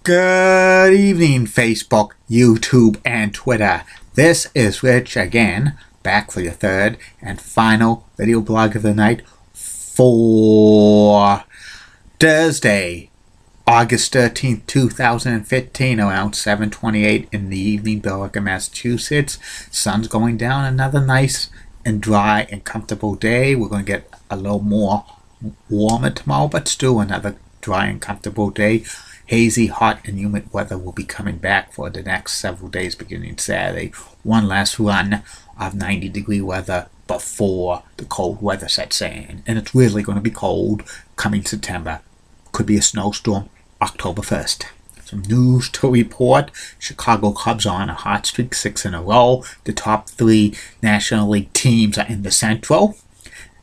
Good evening, Facebook, YouTube, and Twitter. This is Rich again, back for your third and final video blog of the night for Thursday, August 13th, 2015, around 7:28 in the evening, Billerica, Massachusetts. Sun's going down. Another nice and dry and comfortable day. We're going to get a little more warmer tomorrow, but still another dry and comfortable day. Hazy, hot, and humid weather will be coming back for the next several days beginning Saturday. One last run of 90-degree weather before the cold weather sets in. And it's really going to be cold coming September. Could be a snowstorm October 1st. Some news to report. Chicago Cubs are on a hot streak, 6 in a row. The top 3 National League teams are in the Central.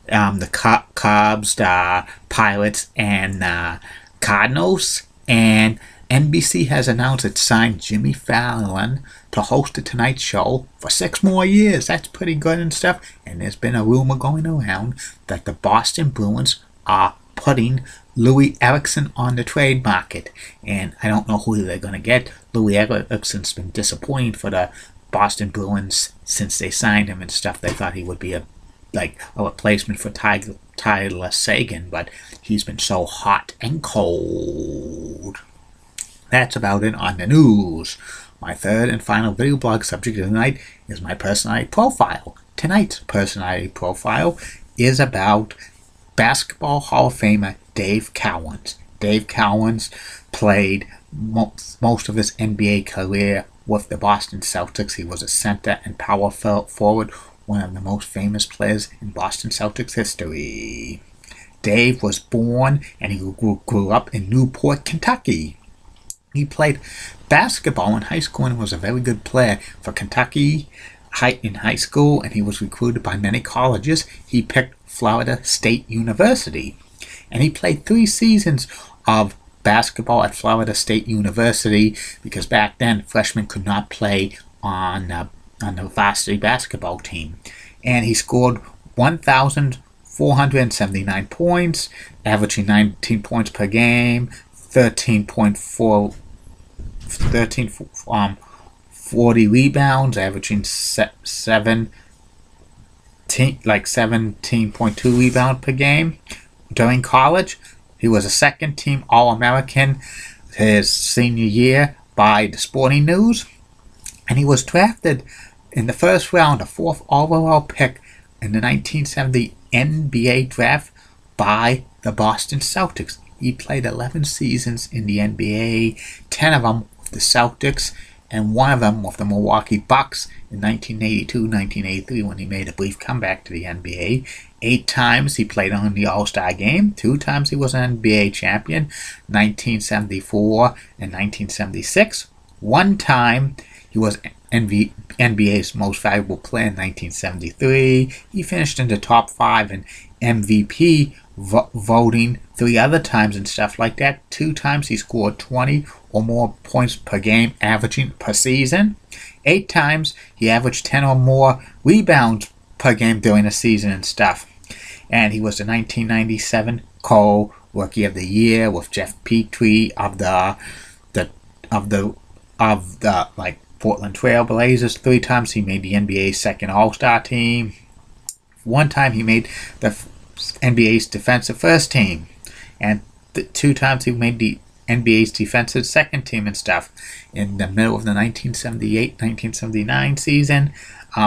The Cubs, the Pirates, and Cardinals. And NBC has announced it signed Jimmy Fallon to host the Tonight Show for 6 more years. That's pretty good and stuff. And there's been a rumor going around that the Boston Bruins are putting Louis Erickson on the trade market. And I don't know who they're going to get. Louis Erickson's been disappointing for the Boston Bruins since they signed him and stuff. They thought he would be a replacement for Tyler Seguin, but he's been so hot and cold. That's about it on the news. My third and final video blog subject of the night is my personality profile. Tonight's personality profile is about Basketball Hall of Famer Dave Cowens. Dave Cowens played most of his NBA career with the Boston Celtics. He was a center and power forward, one of the most famous players in Boston Celtics history. Dave was born and he grew up in Newport, Kentucky. He played basketball in high school and was a very good player for Kentucky in high school, and he was recruited by many colleges. He picked Florida State University, and he played 3 seasons of basketball at Florida State University because back then freshmen could not play on the varsity basketball team. And he scored 1,479 points, averaging 19 points per game, 40 rebounds, averaging 17.2 rebounds per game. During college, he was a second-team All-American his senior year by the Sporting News. And he was drafted in the first round, a 4th overall pick in the 1970 NBA draft by the Boston Celtics. He played 11 seasons in the NBA, 10 of them with the Celtics, and 1 of them with the Milwaukee Bucks in 1982-1983 when he made a brief comeback to the NBA. 8 times he played on the All-Star game. 2 times he was an NBA champion, 1974 and 1976. 1 time he was NBA's most valuable player in 1973. He finished in the top 5 in MVP voting 3 other times and stuff like that. 2 times he scored 20 or more points per game averaging per season. 8 times he averaged 10 or more rebounds per game during a season and stuff. And he was the 1997 Rookie of the Year with Jeff Petrie of the Portland Trail Blazers. 3 times he made the NBA's second All-Star team. 1 time he made the NBA's defensive first team. And 2 times he made the NBA's defensive second team and stuff. In the middle of the 1978-1979 season,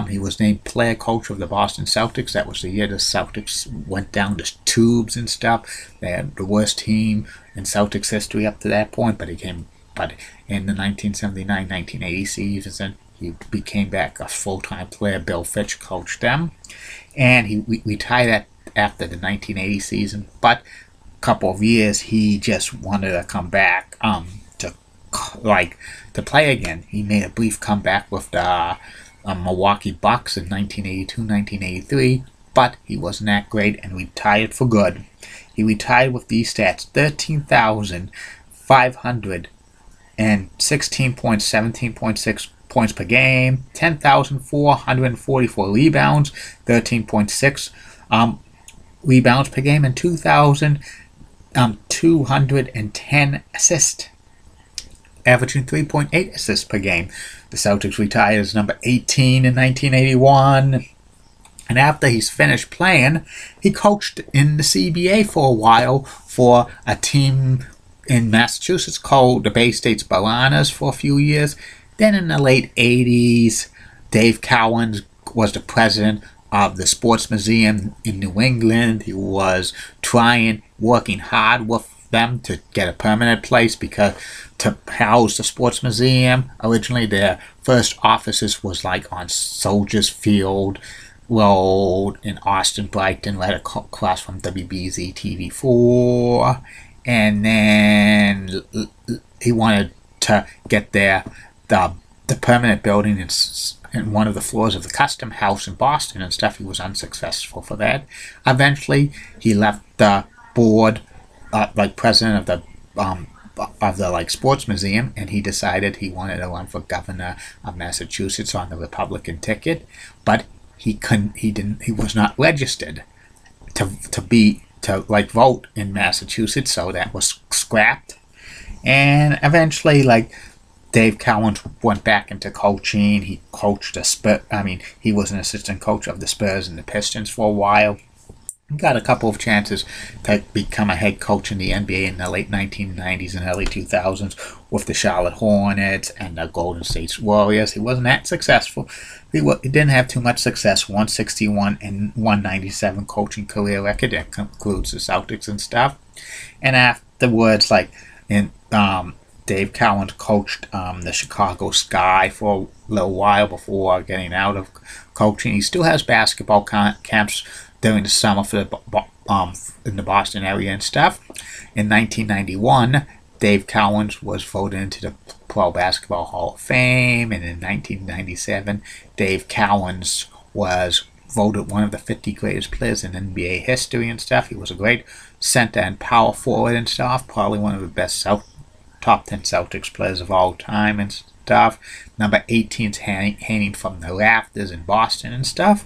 he was named player coach of the Boston Celtics. That was the year the Celtics went down the tubes and stuff. They had the worst team in Celtics history up to that point, but in the 1979-1980 season, he became back a full-time player. Bill Fitch coached them, and he retired after the 1980 season. But a couple of years, he just wanted to come back to play again. He made a brief comeback with the Milwaukee Bucks in 1982-1983, but he wasn't that great and retired for good. He retired with these stats: 13,500 and 17.6 points per game, 10,444 rebounds, 13.6 rebounds per game, and 2,210 assists. averaging 3.8 assists per game. The Celtics retired as number 18 in 1981. And after he's finished playing, he coached in the CBA for a while for a team in Massachusetts called the Bay State's Baranas for a few years. Then in the late 80s, Dave Cowens was the president of the Sports Museum in New England. He was working hard with them to get a permanent place because to house the Sports Museum. Originally, their first offices was like on Soldiers Field Road in Austin, Brighton, right across from WBZ TV4. And then he wanted to get the permanent building in one of the floors of the Custom House in Boston and stuff. He was unsuccessful for that. Eventually, he left the board, like president of the Sports Museum, and he decided he wanted to run for governor of Massachusetts on the Republican ticket, but he was not registered to vote in Massachusetts, so that was scrapped. And eventually, Dave Cowens went back into coaching. He coached he was an assistant coach of the Spurs and the Pistons for a while. He got a couple of chances to become a head coach in the NBA in the late 1990s and early 2000s with the Charlotte Hornets and the Golden State Warriors. He wasn't that successful. He didn't have too much success. 161 and 197 coaching career record. That concludes the Celtics and stuff. And afterwards, Dave Cowens coached the Chicago Sky for a little while before getting out of coaching. He still has basketball camps during the summer for in the Boston area and stuff. In 1991, Dave Cowens was voted into the Pro Basketball Hall of Fame, and in 1997, Dave Cowens was voted one of the 50 greatest players in NBA history and stuff. He was a great center and power forward and stuff, probably one of the best top 10 Celtics players of all time and stuff. Number 18's hanging from the rafters in Boston and stuff.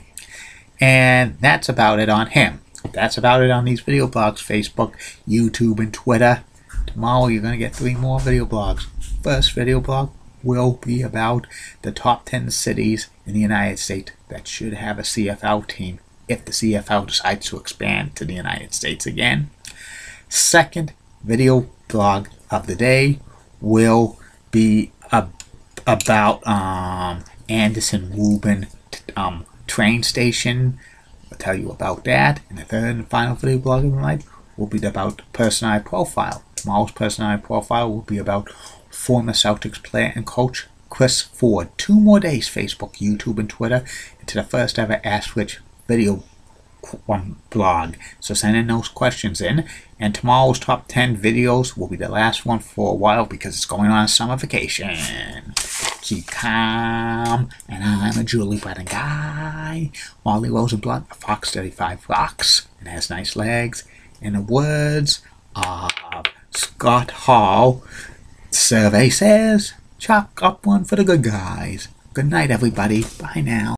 And that's about it on him. That's about it on these video blogs, Facebook, YouTube, and Twitter. Tomorrow you're going to get 3 more video blogs. First video blog will be about the top 10 cities in the United States that should have a CFL team if the CFL decides to expand to the United States again. Second video blog of the day will be about Anderson Rubin train station. I'll tell you about that. And the third and final video blog of the night will be about personality profile. Tomorrow's personality profile will be about former Celtics player and coach Chris Ford. 2 more days, Facebook, YouTube, and Twitter, into the first ever Ask Rich video blog. So send in those questions in. And tomorrow's top 10 videos will be the last one for a while because it's going on a summer vacation. Keep calm. And I'm a Julie Brennan guy. Molly Rosenblunt, a Fox 35 rocks and has nice legs. In the words of Scott Hall, survey says, chalk up one for the good guys. Good night, everybody. Bye now.